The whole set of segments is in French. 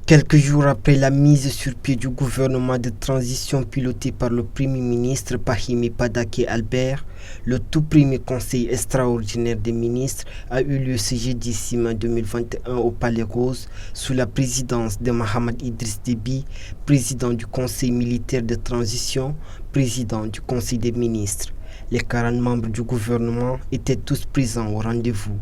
Quelques jours après la mise sur pied du gouvernement de transition piloté par le Premier ministre Pahimi Padake Albert, le tout premier conseil extraordinaire des ministres a eu lieu ce jeudi 6 mai 2021 au Palais Rose sous la présidence de Mohamed Idriss Déby, président du conseil militaire de transition, président du conseil des ministres. Les 40 membres du gouvernement étaient tous présents au rendez-vous.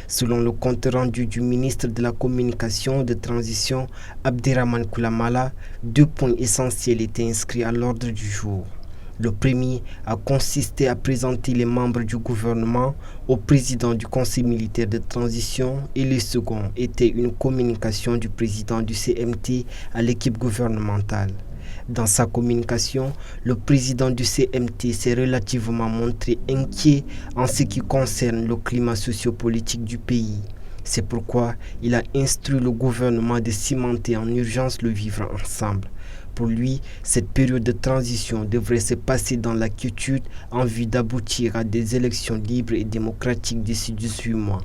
Selon le compte rendu du ministre de la Communication et de Transition, Abderrahmane Koulamala, 2 points essentiels étaient inscrits à l'ordre du jour. Le premier a consisté à présenter les membres du gouvernement au président du Conseil militaire de transition et le second était une communication du président du CMT à l'équipe gouvernementale. Dans sa communication, le président du CMT s'est relativement montré inquiet en ce qui concerne le climat sociopolitique du pays. C'est pourquoi il a instruit le gouvernement de cimenter en urgence le vivre ensemble. Pour lui, cette période de transition devrait se passer dans la quiétude en vue d'aboutir à des élections libres et démocratiques d'ici 18 mois.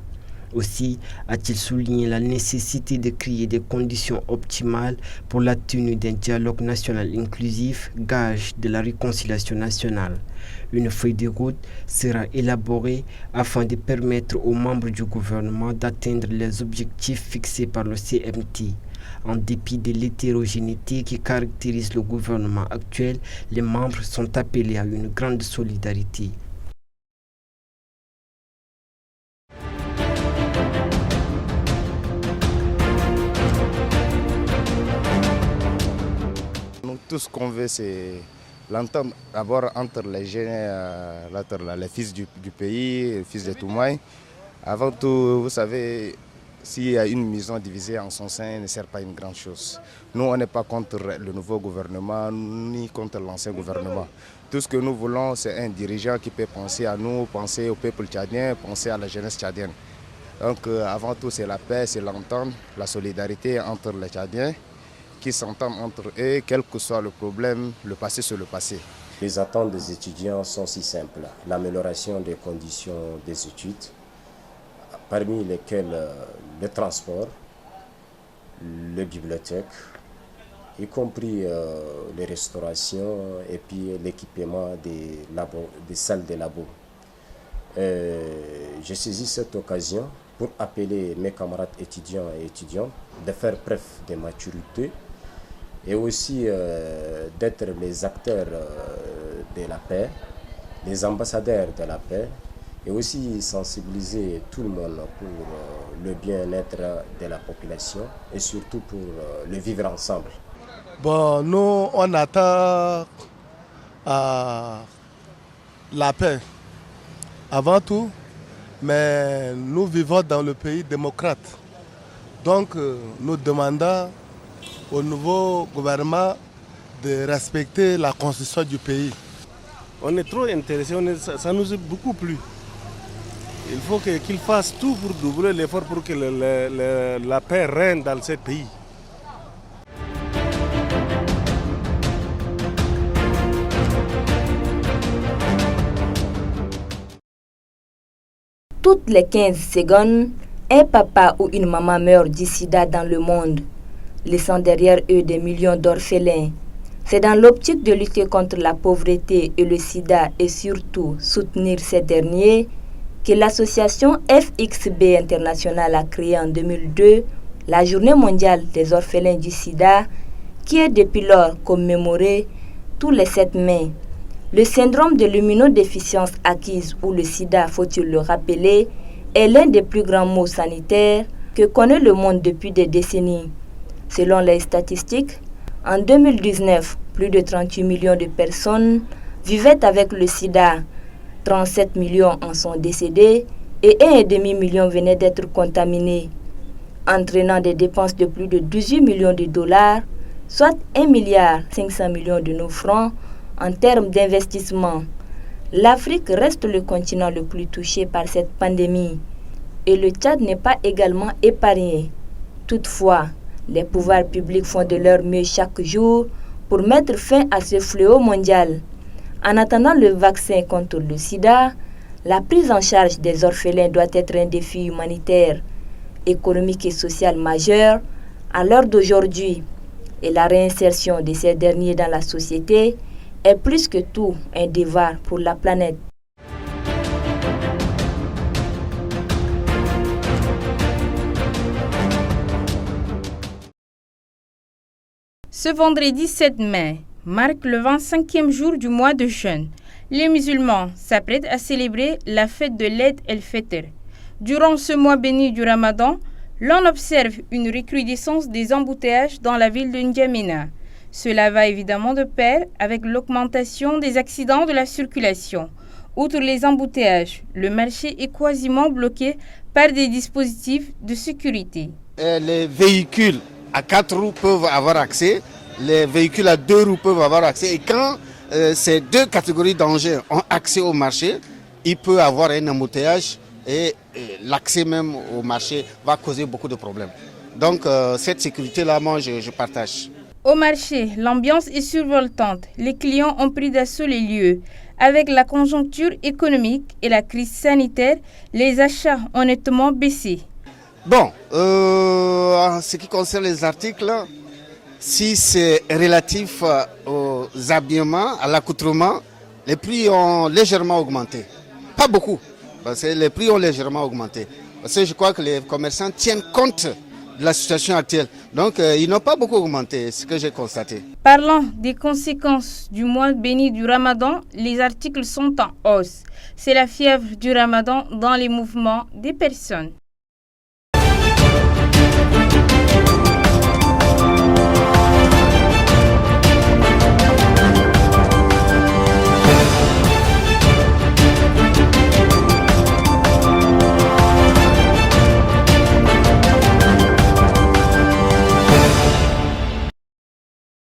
Aussi a-t-il souligné la nécessité de créer des conditions optimales pour la tenue d'un dialogue national inclusif, gage de la réconciliation nationale. Une feuille de route sera élaborée afin de permettre aux membres du gouvernement d'atteindre les objectifs fixés par le CMT. En dépit de l'hétérogénéité qui caractérise le gouvernement actuel, les membres sont appelés à une grande solidarité. Tout ce qu'on veut, c'est l'entente d'abord entre les jeunes, les fils du pays, les fils de Toumaï. Avant tout, vous savez, s'il y a une maison divisée en son sein, ne sert pas à une grande chose. Nous, on n'est pas contre le nouveau gouvernement, ni contre l'ancien gouvernement. Tout ce que nous voulons, c'est un dirigeant qui peut penser à nous, penser au peuple tchadien, penser à la jeunesse tchadienne. Donc, avant tout, c'est la paix, c'est l'entente, la solidarité entre les Tchadiens, qui s'entendent entre eux, quel que soit le problème, le passé c'est le passé. Les attentes des étudiants sont si simples. L'amélioration des conditions des études, parmi lesquelles le transport, les bibliothèques, y compris les restaurations et puis l'équipement des salles de labo. J'ai saisi cette occasion pour appeler mes camarades étudiants et étudiantes de faire preuve de maturité et aussi d'être les acteurs de la paix, les ambassadeurs de la paix, et aussi sensibiliser tout le monde pour le bien-être de la population et surtout pour le vivre ensemble. Bon, nous, on attend la paix avant tout, mais nous vivons dans le pays démocrate. Donc, nous demandons au nouveau gouvernement de respecter la constitution du pays. On est trop intéressés, ça nous est beaucoup plu. Il faut qu'ils fassent tout pour doubler l'effort pour que la paix règne dans ce pays. Toutes les 15 secondes, un papa ou une maman meurt du sida dans le monde, laissant derrière eux des millions d'orphelins. C'est dans l'optique de lutter contre la pauvreté et le sida et surtout soutenir ces derniers que l'association FXB International a créé en 2002 la Journée mondiale des orphelins du sida qui est depuis lors commémorée tous les 7 mai. Le syndrome de l'immunodéficience acquise ou le sida, faut-il le rappeler, est l'un des plus grands maux sanitaires que connaît le monde depuis des décennies. Selon les statistiques, en 2019, plus de 38 millions de personnes vivaient avec le sida. 37 millions en sont décédés et 1,5 million venaient d'être contaminés, entraînant des dépenses de plus de 18 millions de dollars, soit 1,5 milliard de nos francs en termes d'investissement. L'Afrique reste le continent le plus touché par cette pandémie et le Tchad n'est pas également épargné. Toutefois, les pouvoirs publics font de leur mieux chaque jour pour mettre fin à ce fléau mondial. En attendant le vaccin contre le sida, la prise en charge des orphelins doit être un défi humanitaire, économique et social majeur À l'heure d'aujourd'hui, et la réinsertion de ces derniers dans la société est plus que tout un devoir pour la planète. Ce vendredi 7 mai marque le 25e jour du mois de jeûne. Les musulmans s'apprêtent à célébrer la fête de l'Eid el-Fitr. Durant ce mois béni du Ramadan, l'on observe une recrudescence des embouteillages dans la ville de N'Djamena. Cela va évidemment de pair avec l'augmentation des accidents de la circulation. Outre les embouteillages, le marché est quasiment bloqué par des dispositifs de sécurité. Les véhicules à 4 roues peuvent avoir accès, les véhicules à 2 roues peuvent avoir accès. Et quand ces deux catégories d'engins ont accès au marché, il peut y avoir un embouteillage et l'accès même au marché va causer beaucoup de problèmes. Donc cette sécurité-là, moi, je partage. Au marché, l'ambiance est survoltante. Les clients ont pris d'assaut les lieux. Avec la conjoncture économique et la crise sanitaire, les achats ont nettement baissé. Bon, en ce qui concerne les articles, si c'est relatif aux habillements, à l'accoutrement, les prix ont légèrement augmenté. Pas beaucoup, parce que les prix ont légèrement augmenté. Parce que je crois que les commerçants tiennent compte de la situation actuelle. Donc, ils n'ont pas beaucoup augmenté, ce que j'ai constaté. Parlant des conséquences du mois béni du Ramadan, les articles sont en hausse. C'est la fièvre du Ramadan dans les mouvements des personnes.